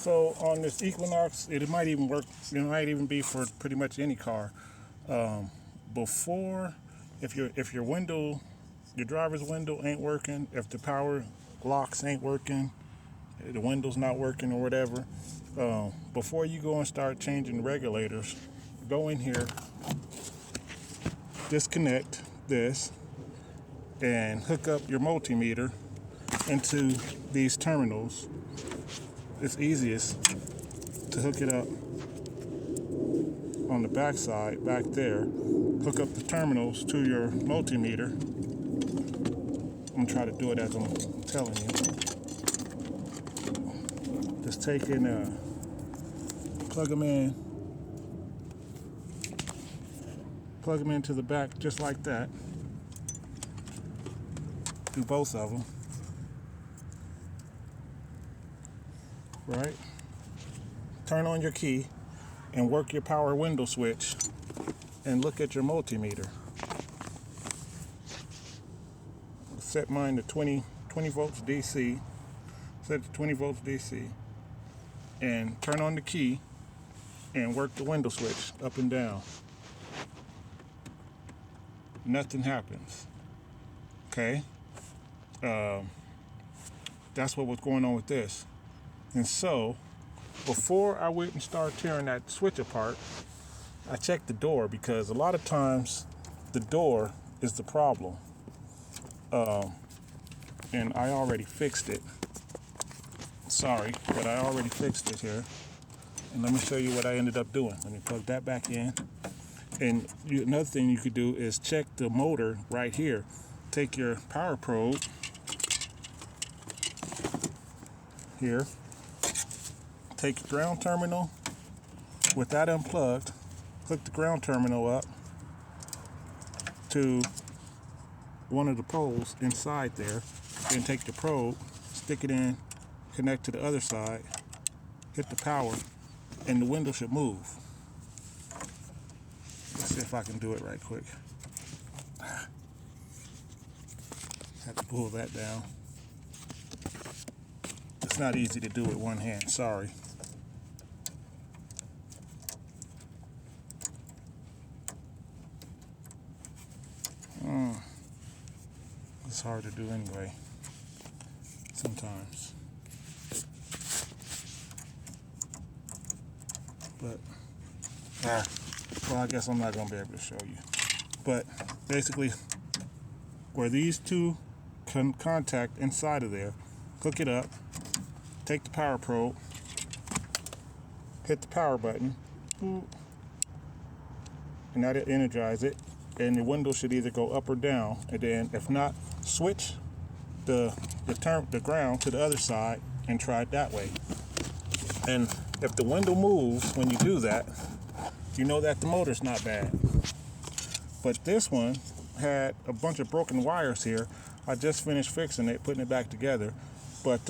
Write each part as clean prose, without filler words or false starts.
So on this Equinox, it might even work. It might even be for pretty much any car. Before, if your window, your driver's window ain't working, if the power locks ain't working, the window's not working or whatever, before you go and start changing regulators, go in here, disconnect this, and hook up your multimeter into these terminals. It's easiest to hook it up on the back side, back there. Hook up the terminals to your multimeter. I'm gonna try to do it as I'm telling you. Just take and plug them into the back just like that. Do both of them. Right? Turn on your key and work your power window switch and look at your multimeter. Set mine to 20 volts DC. Set it to 20 volts DC. And turn on the key and work the window switch up and down. Nothing happens. Okay? That's what was going on with this. And so, before I went and started tearing that switch apart, I checked the door because a lot of times the door is the problem. And I already fixed it. Sorry, but I already fixed it here. And let me show you what I ended up doing. Let me plug that back in. And another thing you could do is check the motor right here. Take your power probe here. Take your ground terminal with that unplugged. Hook the ground terminal up to one of the poles inside there. Then take the probe, stick it in, connect to the other side, hit the power, and the window should move. Let's see if I can do it right quick. Have to pull that down. It's not easy to do with one hand, sorry. It's hard to do anyway, sometimes. But, well, I guess I'm not going to be able to show you. But basically, where these two contact inside of there, hook it up, take the power probe, hit the power button, and that'll energize it. And the window should either go up or down. And then, if not, switch the ground to the other side and try it that way. And if the window moves when you do that, you know that the motor's not bad. But this one had a bunch of broken wires here. I just finished fixing it, putting it back together. But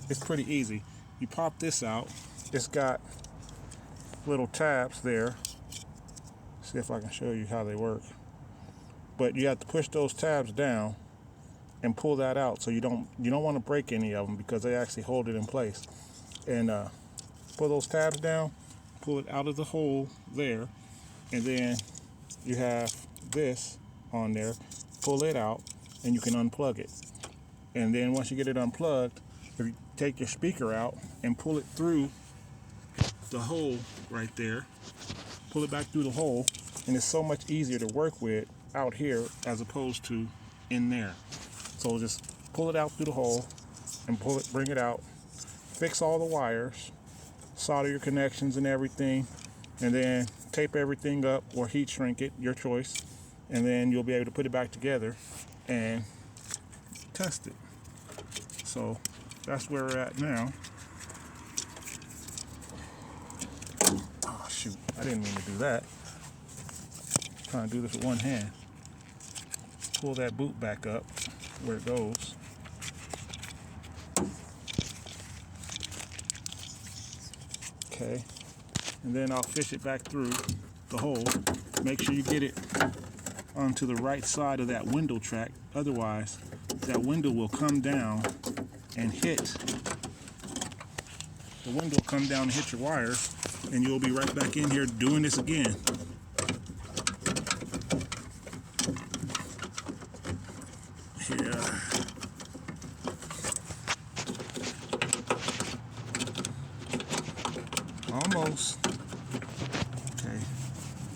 it's pretty easy. You pop this out. It's got little tabs there. See if I can show you how they work. But you have to push those tabs down and pull that out, so you don't want to break any of them because they actually hold it in place. And pull those tabs down, pull it out of the hole there, and then you have this on there. Pull it out, and you can unplug it. And then once you get it unplugged, if you take your speaker out and pull it through the hole right there, pull it back through the hole, and it's so much easier to work with out here as opposed to in there. So just pull it out through the hole and bring it out, fix all the wires, solder your connections and everything, and then tape everything up or heat shrink it, your choice, and then you'll be able to put it back together and test it. So that's where we're at now. Oh shoot, I didn't mean to do that. I'm trying to do this with one hand. Pull that boot back up where it goes. Okay, and then I'll fish it back through the hole. Make sure you get it onto the right side of that window track. Otherwise, that window will come down and hit the window will come down and hit your wire, and you'll be right back in here doing this again. Yeah. Almost. Okay.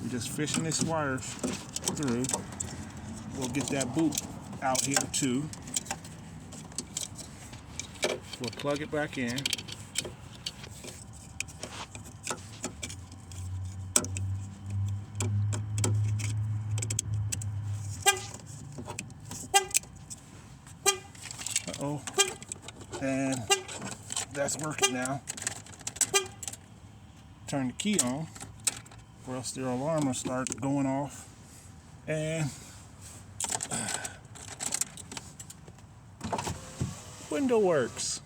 We're just fishing this wire through. We'll get that boot out here too. We'll plug it back in. Uh-oh. And that's working now. Turn the key on, or else their alarm will start going off. And window works.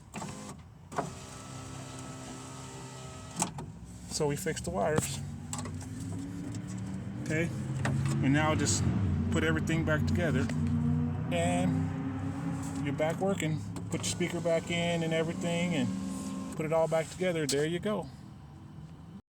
So we fixed the wires. Okay, and now just put everything back together, and you're back working. Put your speaker back in and everything, and put it all back together. There you go.